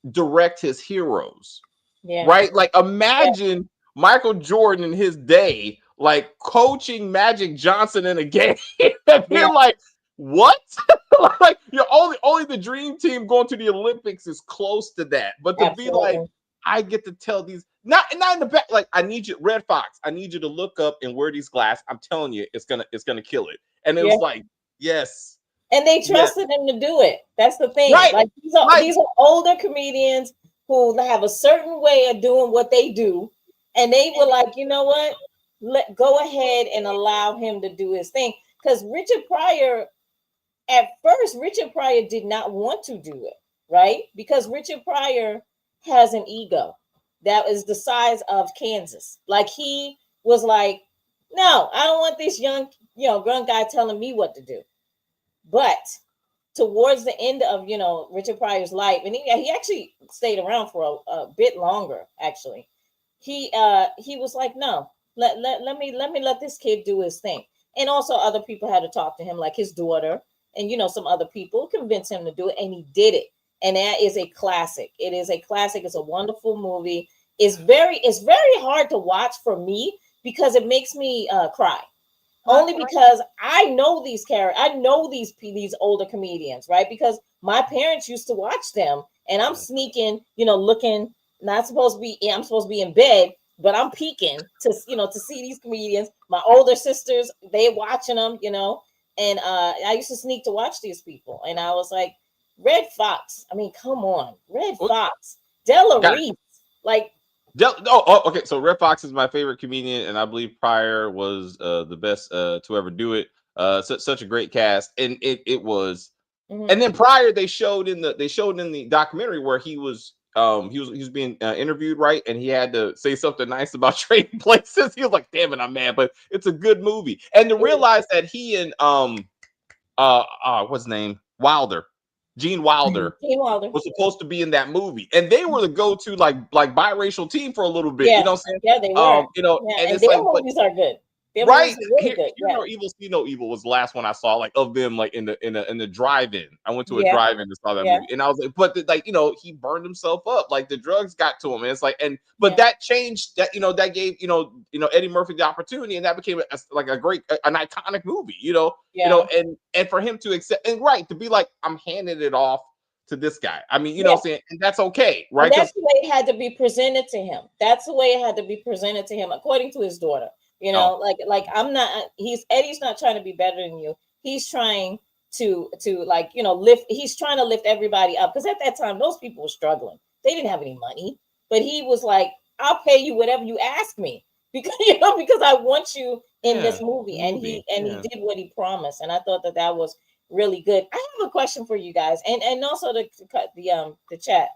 A: direct his heroes, right? Like imagine Michael Jordan in his day, like coaching Magic Johnson in a game. And they're like, what? Like you're only the dream team going to the Olympics is close to that, but to be like, I get to tell these not in the back. Like I need you, Red Fox. I need you to look up and wear these glasses. I'm telling you, it's gonna kill it. And it was like, yes.
D: And they trusted him to do it. That's the thing. Right. Like these are older comedians who have a certain way of doing what they do, and they were like, you know what? Go ahead and allow him to do his thing. Because Richard Pryor did not want to do it, right? Because Richard Pryor has an ego that is the size of Kansas. Like he was like, no, I don't want this young guy telling me what to do. But towards the end of, Richard Pryor's life, and he actually stayed around for a bit longer, actually. He was like, no, let me let this kid do his thing. And also other people had to talk to him, like his daughter and, some other people convinced him to do it, and he did it. And that is a classic. It is a classic. It's a wonderful movie. It's very hard to watch for me because it makes me cry. only because I know these characters. I know these older comedians, right? Because my parents used to watch them, and I'm sneaking, looking. Not supposed to be. I'm supposed to be in bed, but I'm peeking to, to see these comedians. My older sisters, they watching them, and I used to sneak to watch these people, and I was like, Red Fox. I mean, come on, Red Fox, Della Reese, like.
A: Okay. So Red Fox is my favorite comedian, and I believe Pryor was the best to ever do it. Such a great cast, and it was. Mm-hmm. And then Pryor, they showed in the documentary where he was being interviewed, right, and he had to say something nice about Trading Places. He was like, "Damn it, I'm mad, but it's a good movie." And to realize that he and what's his name, Gene Wilder was supposed to be in that movie, and they were the go-to like biracial team for a little bit.
D: Yeah.
A: You know what I'm saying?
D: Yeah, they were.
A: And it's
D: their movies are good.
A: Right, Hear No Evil, See No Evil was the last one I saw, like, of them, like in the drive-in. I went to a drive-in and saw that movie, and I was like, but he burned himself up, like the drugs got to him, and it's like, that changed that, that gave Eddie Murphy the opportunity, and that became an iconic movie, and for him to accept and to be like, I'm handing it off to this guy. I mean, what I'm saying, and that's okay, right?
D: And that's the way it had to be presented to him. That's the way it had to be presented to him, according to his daughter. Eddie's not trying to be better than you. He's trying to lift. He's trying to lift everybody up, because at that time those people were struggling. They didn't have any money, but he was like, "I'll pay you whatever you ask me, because because I want you in this movie." And he did what he promised, and I thought that was really good. I have a question for you guys, and also to cut the chat.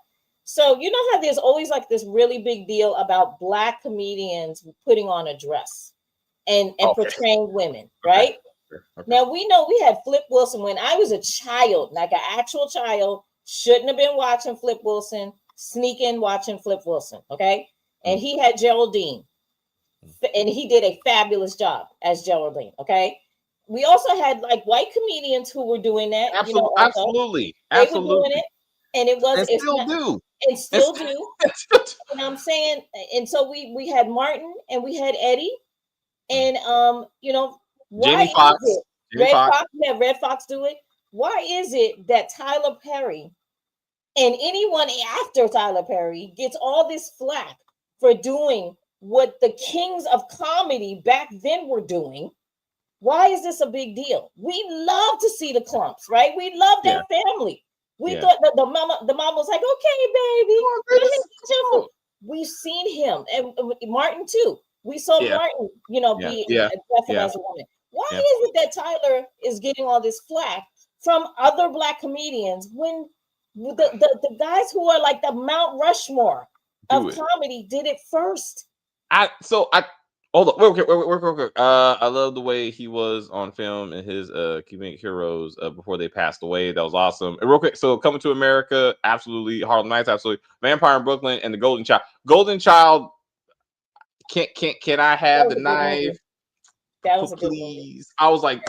D: So you know how there's always like this really big deal about Black comedians putting on a dress and portraying women, right? Okay. Now we know we had Flip Wilson when I was a child, like an actual child, shouldn't have been watching Flip Wilson, sneaking watching Flip Wilson, okay? And he had Geraldine, and he did a fabulous job as Geraldine, okay? We also had like white comedians who were doing that.
A: Absolutely.
D: They were doing it, and it was
A: and still do.
D: And still do. And I'm saying, and so we had Martin and we had Eddie, and why is it Red Fox do it? Why is it that Tyler Perry and anyone after Tyler Perry gets all this flack for doing what the kings of comedy back then were doing? Why is this a big deal? We love to see the clumps, right? We love that family. We thought that the mama was like, "Okay, baby, we've seen him," and Martin too. We saw Martin, be aggressive as a woman. Why is it that Tyler is getting all this flack from other Black comedians when the guys who are like the Mount Rushmore of comedy did it first?
A: Hold on, real quick. I love the way he was on film and his comedic heroes before they passed away. That was awesome. And real quick, so Coming to America, absolutely. Harlem Nights, absolutely. Vampire in Brooklyn and The Golden Child. Golden Child, can I have the knife?
D: That was a good movie.
A: I was like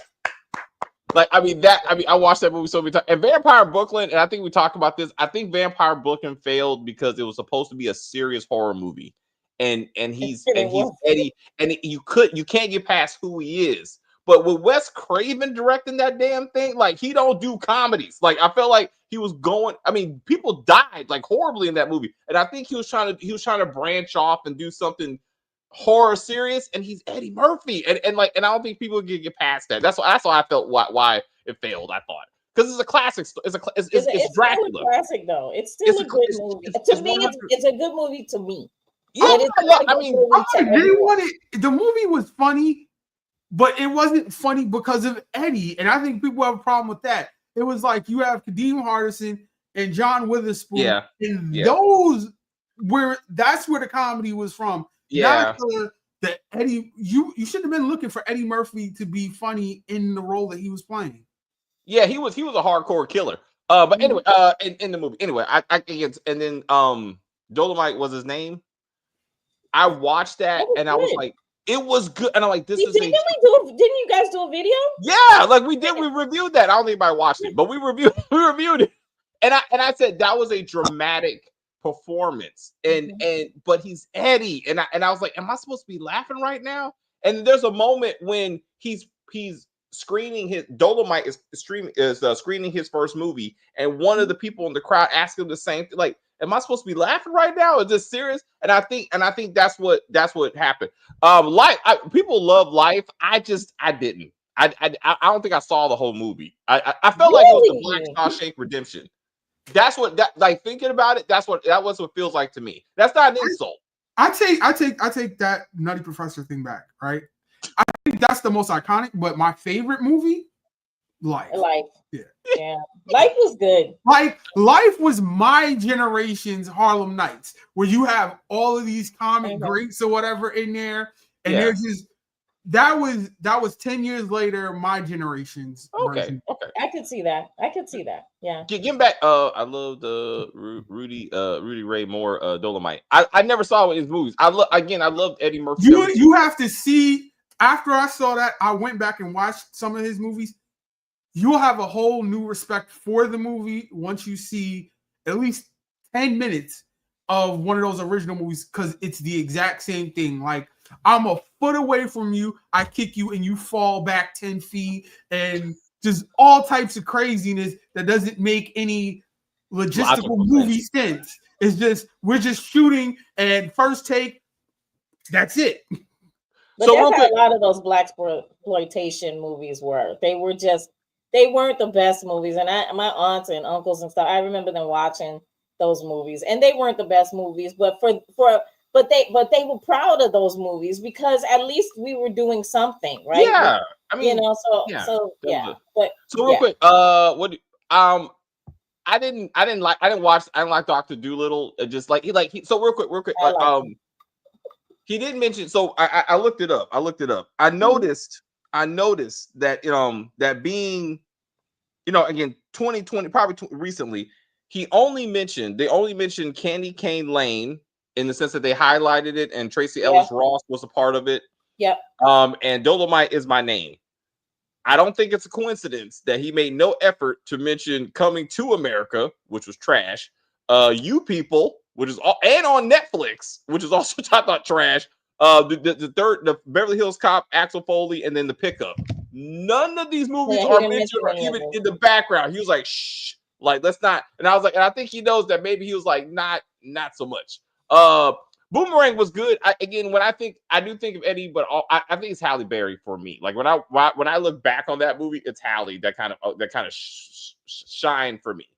A: I watched that movie so many times. And Vampire Brooklyn, and I think we talked about this. I think Vampire Brooklyn failed because it was supposed to be a serious horror movie. And he's Eddie, and you can't get past who he is. But with Wes Craven directing that damn thing, like, he don't do comedies. Like, I felt like he was going. I mean, people died like horribly in that movie, and I think he was trying to branch off and do something horror serious. And he's Eddie Murphy, and I don't think people can get past that. That's why I felt why it failed. I thought. Because it's a classic. It's Dracula.
D: Still a classic, though. It's still a good movie. To me, it's a good movie to me.
E: Yeah, the movie was funny, but it wasn't funny because of Eddie, and I think people have a problem with that. It was like you have Kadeem Hardison and John Witherspoon, those that's where the comedy was from. Not the Eddie. You shouldn't have been looking for Eddie Murphy to be funny in the role that he was playing.
A: Yeah, he was a hardcore killer. But anyway, in the movie, anyway, I and then Dolomite was his name. I watched that and I was like, it was good. And I'm like, didn't
D: you guys do a video?
A: Yeah, like we did. We reviewed that. I don't think anybody watched it, but we reviewed it. And I said that was a dramatic performance. But he's Eddie. And I was like, am I supposed to be laughing right now? And there's a moment when he's screening his Dolomite is screening his first movie, and one of the people in the crowd asked him the same thing, like, am I supposed to be laughing right now? Is this serious? And I think that's what happened. People love Life. I didn't. I don't think I saw the whole movie. I felt like it was the Black Shawshank Redemption. That's what thinking about it. That was what feels like to me. That's not an insult.
E: I take that Nutty Professor thing back, right? I think that's the most iconic, but my favorite movie, Life.
D: Yeah. Life was good.
E: Life was my generation's Harlem Nights, where you have all of these comic greats or whatever in there, and there's just that was 10 years later, my generation's version.
A: Okay.
D: I could see that. Yeah.
A: Getting back, I love the Rudy Ray Moore Dolomite. I never saw his movies. I loved Eddie Murphy.
E: You have to see. After I saw that, I went back and watched some of his movies. You'll have a whole new respect for the movie once you see at least 10 minutes of one of those original movies, because it's the exact same thing. Like, I'm a foot away from you, I kick you, and you fall back 10 feet, and just all types of craziness that doesn't make any logistical movie sense. It's just, we're just shooting, and first take, that's it.
D: But so that's how a lot of those blaxploitation movies were. They weren't the best movies. And my aunts and uncles and stuff, I remember them watching those movies, and they weren't the best movies, but but they were proud of those movies because at least we were doing something, right?
A: Yeah. I mean,
D: But
A: so real quick, I didn't like Dr. Dolittle. So real quick, he didn't mention. So I looked it up. I noticed that that being, again, 2020, probably recently, they only mentioned Candy Cane Lane in the sense that they highlighted it, and Tracy Ellis Ross was a part of it.
D: Yep.
A: And Dolomite Is My Name. I don't think it's a coincidence that he made no effort to mention Coming to America, which was trash. You People, which is all, and on Netflix, which is also I thought trash. The Beverly Hills Cop, Axel Foley, and then The Pickup. None of these movies are mentioned or even in the background. He was like, shh, like, let's not. And I was like, and I think he knows that maybe he was like, not so much. Boomerang was good. I do think of Eddie, but I think it's Halle Berry for me. Like when I look back on that movie, it's Halle that kind of shine for me.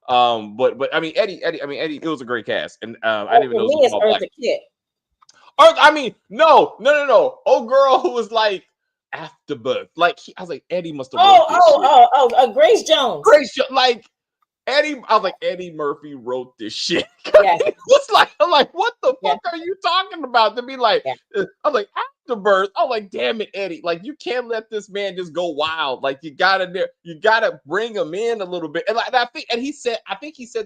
A: But I mean Eddie, it was a great cast, and I didn't even know it was all black. I mean, no. Old girl who was like Afterbirth. Like I was like, Eddie must have.
D: Grace Jones.
A: Like Eddie. I was like, Eddie Murphy wrote this shit.
D: Yeah.
A: It's like, I'm like, what the fuck are you talking about? To be like, I was like, Afterbirth. I'm like, damn it, Eddie. Like, you can't let this man just go wild. Like, you gotta bring him in a little bit. And like, I think he said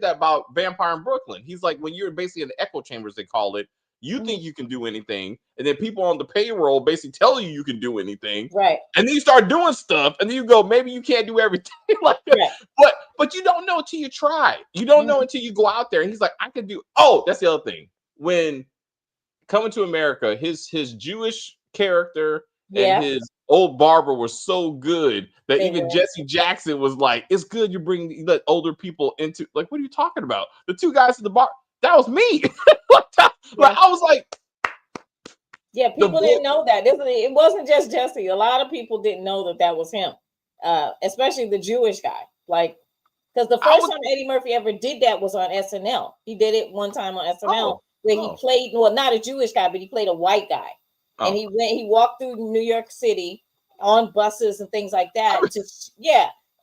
A: that about Vampire in Brooklyn. He's like, when you're basically in the echo chambers, they call it. You think you can do anything, and then people on the payroll basically tell you can do anything,
D: right? And
A: then you start doing stuff, and then you go, maybe you can't do everything, like that. But you don't know until you try. You don't know until you go out there. And he's like, I could do. Oh, that's the other thing. When Coming to America, his Jewish character and his old barber were so good that even Jesse Jackson was like, it's good you let older people into. Like, what are you talking about? The two guys at the bar. That was me. Like I was like,
D: people didn't know that. It wasn't just Jesse. A lot of people didn't know that was him, especially the Jewish guy. Like, because the first time Eddie Murphy ever did that was on SNL. He did it one time on SNL where he played, well, not a Jewish guy, but he played a white guy, and he walked through New York City on buses and things like that.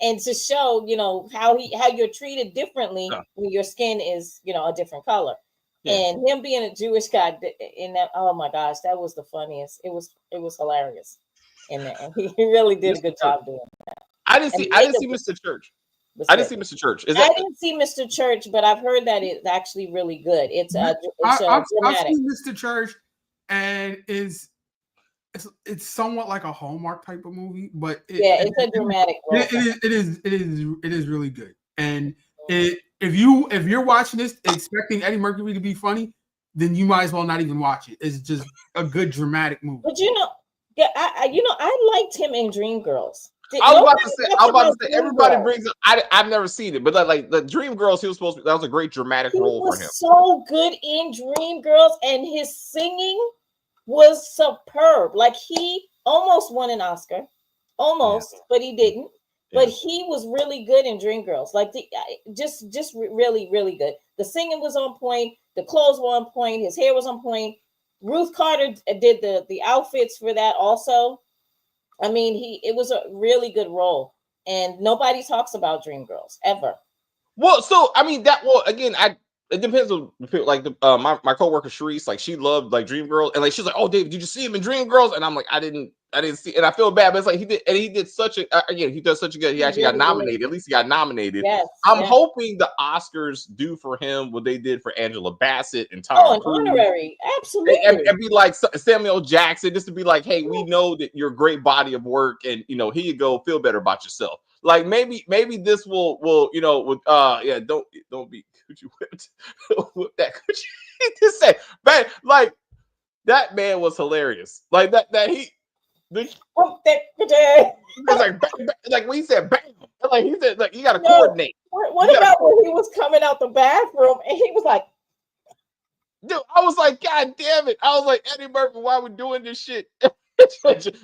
D: And to show, how you're treated differently when your skin is, a different color. Yeah. And him being a Jewish guy in that, oh my gosh, that was the funniest. It was hilarious. And he really did a good job doing that.
A: I didn't see Mr. Church. I didn't see Mr. Church.
D: I didn't see Mr. Church, but I've heard that it's actually really good. I've
E: seen Mr. Church, and it's somewhat like a Hallmark type of movie, but
D: it's a dramatic.
E: It is really good. And if you're watching this expecting Eddie Murphy to be funny, then you might as well not even watch it. It's just a good dramatic movie.
D: But Yeah, I liked him in Dreamgirls.
A: I was about to say,
D: Dreamgirls.
A: everybody brings up. I've never seen it, but like the Dreamgirls, he was supposed to. That was a great dramatic
D: He
A: role for
D: was
A: him.
D: so good in Dreamgirls, and his singing was superb. Like he almost won an Oscar, but he didn't. But he was really good in Dreamgirls. Like just really, really good. The singing was on point. The clothes were on point. His hair was on point. Ruth Carter did the outfits for that also. I mean, it was a really good role, and nobody talks about Dreamgirls ever.
A: Well, so I mean again, it depends on like my coworker Sharice, like she loved like Dreamgirls, and like she's like, oh David, did you see him in Dreamgirls? And I'm like, I didn't see, and I feel bad, but it's like he did such a again, he does such a good, he actually got nominated. At least he got nominated.
D: Yes,
A: I'm hoping the Oscars do for him what they did for Angela Bassett and Tom Cruise.
D: Honorary, absolutely,
A: and be like Samuel Jackson, just to be like, hey, we know that you're a great body of work, and here you go, feel better about yourself. Like maybe this will don't be coochie whipped. Whip that coochie. Just say, man, like that man was hilarious. Like it's like when he said bam, like he said, like you gotta coordinate.
D: What about when he was coming out the bathroom and he was like,
A: dude, I was like, God damn it. I was like, Eddie Murphy, why are we doing this shit?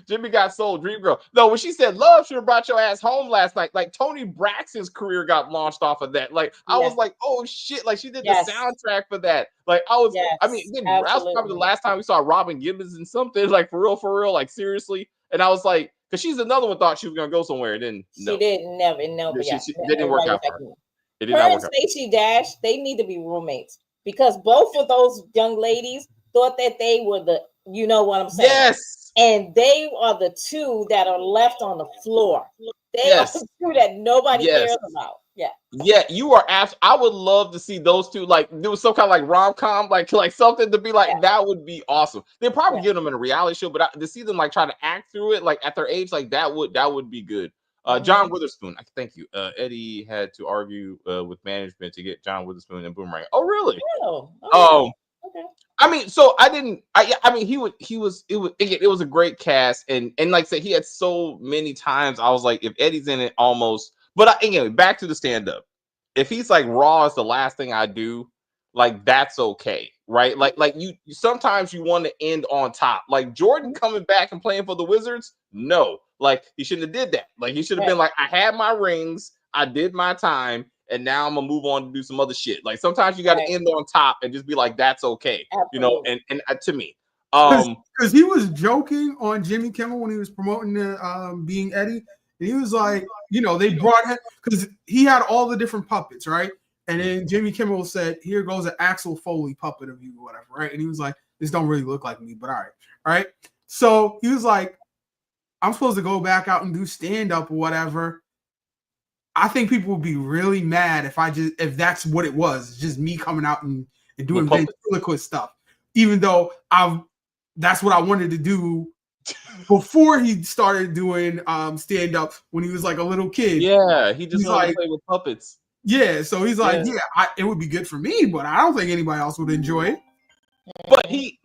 A: Jimmy got sold Dreamgirl. No, when she said love should have brought your ass home last night, like Tony Braxton's career got launched off of that. Like I was like, oh shit, like she did the soundtrack for that. Like I was, I mean, again, that was probably the last time we saw Robin Gibbons in something, like for real, like seriously. And I was like, because she's another one thought she was gonna go somewhere, and then
D: she didn't, never, but
A: it didn't work out for her. It did not work out.
D: Stacey Dash, they need to be roommates because both of those young ladies thought that they were the, you know what I'm saying?
A: Yes.
D: And they are the two that are left on the floor. They are the two that nobody cares about.
A: Yeah, you are I would love to see those two like do some kind of like rom-com, like something to be like that would be awesome. They'll probably get them in a reality show, but to see them like try to act through it, like at their age, like that would be good. John Witherspoon, thank you. Eddie had to argue with management to get John Witherspoon and Boomerang. Oh, really?
D: Oh, okay.
A: I mean, so I mean, it was a great cast, and like I said, he had so many times. I was like, if Eddie's in it, almost. But anyway, back to the stand-up. If he's like raw is the last thing I do, like that's okay, right? Like you sometimes you want to end on top. Like Jordan coming back and playing for the Wizards, no, like he shouldn't have did that. Like he should have been like, I had my rings, I did my time. And now I'm gonna move on to do some other shit. Like sometimes you got to end on top and just be like, "That's okay,"
D: Absolutely.
A: And to me,
E: because he was joking on Jimmy Kimmel when he was promoting the Being Eddie, and he was like, they brought him because he had all the different puppets, right? And then Jimmy Kimmel said, "Here goes an Axel Foley puppet of you, or whatever," right? And he was like, "This don't really look like me, but all right." So he was like, "I'm supposed to go back out and do stand up or whatever." I think people would be really mad if that's what it was, just me coming out and doing ventriloquist stuff, even though that's what I wanted to do before he started doing stand up when he was like a little kid.
A: Yeah, he just wanted to play with puppets.
E: Yeah, so he's like, it would be good for me, but I don't think anybody else would enjoy it.
A: But he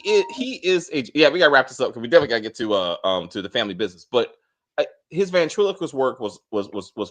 A: is we gotta wrap this up because we definitely gotta get to the family business, but. His ventriloquist work was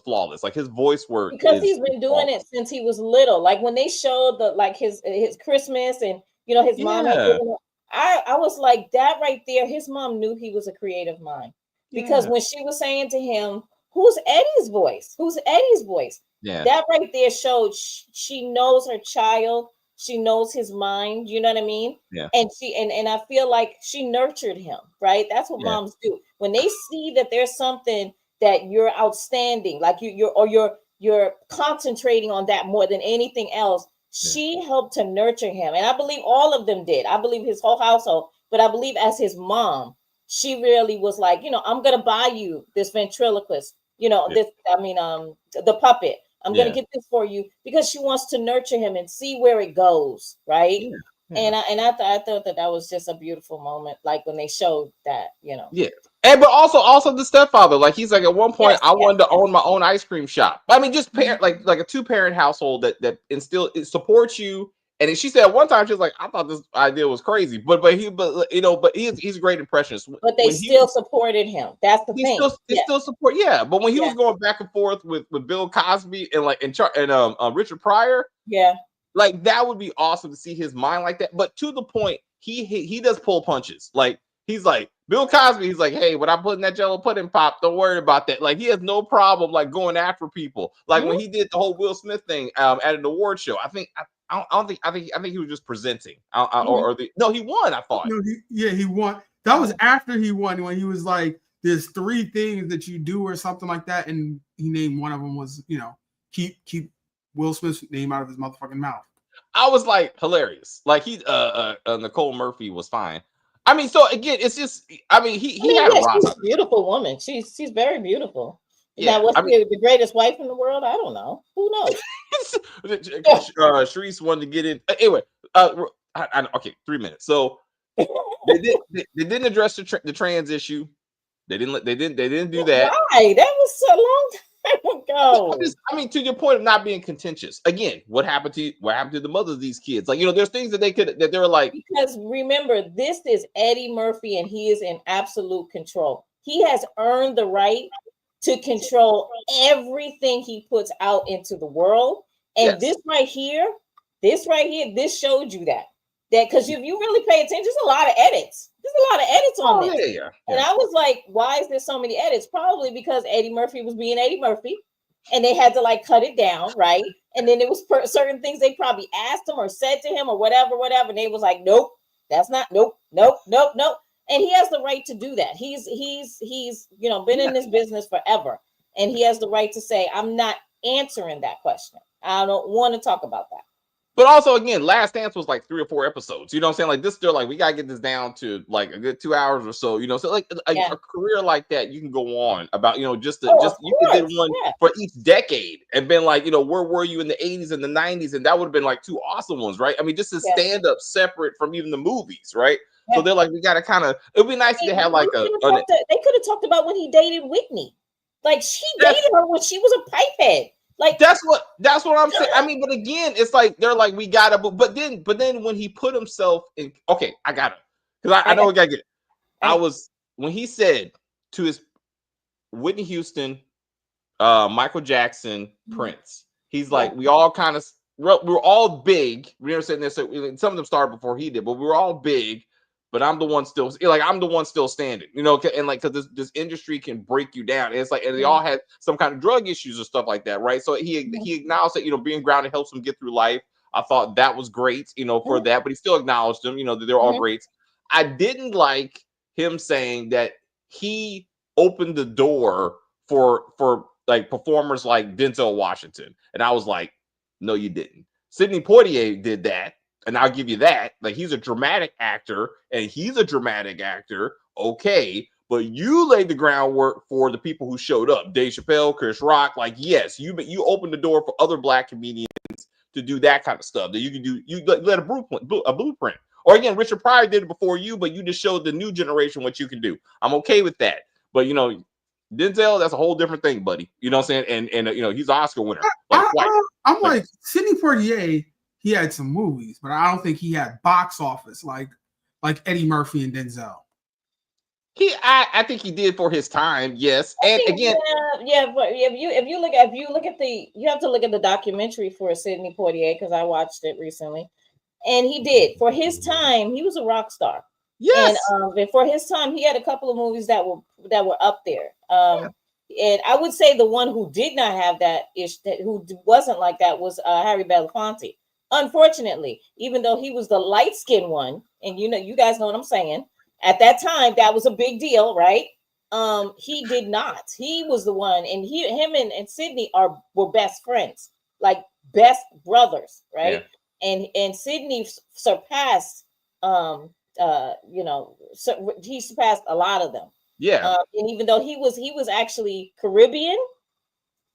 A: flawless. Like his voice work,
D: because he's been doing it since he was little. Like when they showed his Christmas and his mom. I was like, that right there. His mom knew he was a creative mind because when she was saying to him, "Who's Eddie's voice? Who's Eddie's voice?"
A: Yeah,
D: that right there showed she knows her child. She knows his mind. You know what I mean?
A: Yeah.
D: And and I feel like she nurtured him. Right. That's what moms do. When they see that there's something that you're outstanding, like you're concentrating on that more than anything else, she helped to nurture him. And I believe all of them did. I believe his whole household, but I believe as his mom, she really was like, I'm going to buy you this ventriloquist, the puppet. I'm going to get this for you because she wants to nurture him and see where it goes. Right. Yeah. And I thought that was just a beautiful moment. Like when they showed that,
A: Yeah. But also the stepfather, like he's like at one point, I wanted to own my own ice cream shop. I mean, just parent like a 2-parent household that it supports you And then she said one time she was like, I thought this idea was crazy, but he's a great impressionist.
D: But they still supported him. That's the thing.
A: They still support, yeah. But when he was going back and forth with Bill Cosby and Richard Pryor,
D: yeah,
A: like that would be awesome to see his mind like that. But to the point, he does pull punches. Like he's like Bill Cosby. He's like, hey, when I put in that Jello pudding pop, don't worry about that. Like he has no problem like going after people. Like when he did the whole Will Smith thing at an award show, I think he was just presenting. He won. I thought.
E: No, he won. That was after he won, when he was like, "There's 3 things that you do," or something like that, and he named one of them was, keep Will Smith's name out of his motherfucking mouth.
A: I was like, hilarious. Like Nicole Murphy was fine. I mean, so again, it's just, he had a roster.
D: She's a beautiful woman. She's very beautiful. Yeah, now, what's the greatest wife in the world? I don't know. Who knows?
A: Sharice wanted to get in. Anyway, okay, 3 minutes. So they didn't address the trans issue. They didn't do that.
D: Why? That was so long time ago.
A: To your point of not being contentious. Again, what happened to the mothers of these kids? Like, there's things that they were like.
D: Because remember, this is Eddie Murphy, and he is in absolute control. He has earned the right to control everything he puts out into the world. And this right here, this showed you that because if you really pay attention, there's a lot of edits. There's a lot of edits on this. Yeah. And I was like, why is there so many edits? Probably because Eddie Murphy was being Eddie Murphy and they had to like cut it down, right? And then it was certain things they probably asked him or said to him or whatever. And they was like, nope, that's not, nope. And he has the right to do that. He's been in this business forever. And he has the right to say, I'm not answering that question. I don't want to talk about that.
A: But also, again, Last Dance was like 3 or 4 episodes. You know what I'm saying? Like this, still like we gotta get this down to like a good 2 hours or so. So like a career like that, you can go on about you can did one for each decade and been like where were you in the 80s and the 90s, and that would have been like 2 awesome ones, right? I mean, just to stand up separate from even the movies, right? Yeah. So they're like, we gotta kind of. It'd be nice to have like they could
D: have talked about when he dated Whitney, like she dated her when she was a pipehead. Like
A: that's what I'm saying. I mean, but again, it's like they're like we gotta, but then when he put himself in, okay, I gotta, because I know we gotta get it. I was when he said to his Whitney Houston, Michael Jackson, Prince, he's like we're all big. We never said this. Some of them started before he did, but we were all big. But I'm the one still standing, and like because this industry can break you down. And it's like, and they all had some kind of drug issues or stuff like that, right? So he acknowledged that being grounded helps him get through life. I thought that was great, for that, but he still acknowledged them, that they're all great. I didn't like him saying that he opened the door for like performers like Denzel Washington, and I was like, no, you didn't. Sidney Poitier did that. And I'll give you that. Like he's a dramatic actor, and he's a dramatic actor. Okay, but you laid the groundwork for the people who showed up. Dave Chappelle, Chris Rock. Like yes, you opened the door for other Black comedians to do that kind of stuff that you can do. You let a blueprint. Or again, Richard Pryor did it before you, but you just showed the new generation what you can do. I'm okay with that. But Denzel, that's a whole different thing, buddy. You know what I'm saying? And he's an Oscar winner.
E: I'm like Sidney Poitier. He had some movies, but I don't think he had box office like Eddie Murphy and Denzel.
A: I think he did for his time, yes. And again,
D: but if you look at you have to look at the documentary for Sidney Poitier because I watched it recently, and he did for his time. He was a rock star. Yes, and for his time, he had a couple of movies that were up there. And I would say the one who did not have who wasn't like that was Harry Belafonte. Unfortunately, even though he was the light-skinned one, and you guys know what I'm saying, at that time that was a big deal, right? He did not. He was the one, and him and Sidney were best friends, like best brothers, right? Yeah. And Sidney surpassed, he surpassed a lot of them.
A: Yeah.
D: And even though he was actually Caribbean,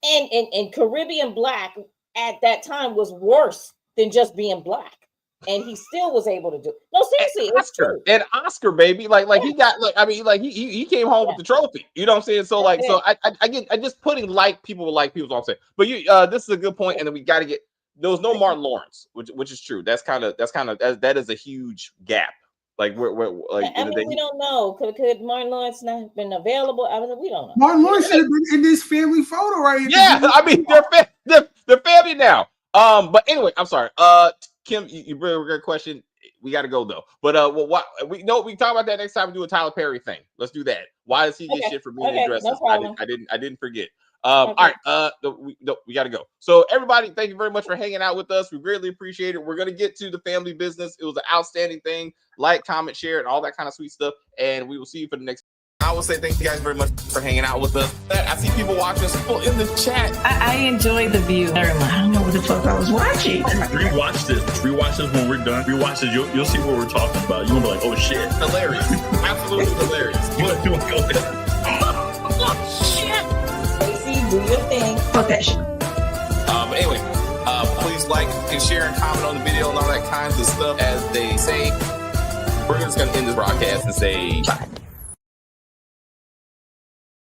D: and Caribbean Black at that time was worse than just being Black, and he still was able to do it. No, seriously, it's true.
A: And Oscar, baby, like he got he came home with the trophy. You know what I'm saying? So I just putting like people with like people. Is what I'm saying. But this is a good point, and then we got to get there was no Martin Lawrence, which is true. That is a huge gap. Like we're like
D: I mean, we don't know. Could Martin Lawrence not have been available? I mean, we don't know.
E: Martin Lawrence should have been in this family photo right here.
A: Yeah, I mean they're family now. But anyway, I'm sorry. Kim, you bring a great question. We got to go though. But we can talk about that next time we do a Tyler Perry thing. Let's do that. Why does he get shit for being in dresses?
D: No
A: I didn't forget. All right. We got to go. So everybody, thank you very much for hanging out with us. We greatly appreciate it. We're going to get to the family business. It was an outstanding thing. Like, comment, share, and all that kind of sweet stuff. And we will see you for the next. I will say thank you guys very much for hanging out with us. I see people watching, people in the chat.
C: I enjoy The View very much. I don't know what the fuck I was watching.
B: Rewatch this when we're done. Rewatch this. You'll see what we're talking about. You're gonna be like, oh shit,
A: Hilarious. Absolutely hilarious.
B: You want to go there?
D: Do your thing.
C: Fuck that shit.
A: But anyway, please like and share and comment on the video and all that kinds of stuff. As they say, we're just gonna end this broadcast and say bye.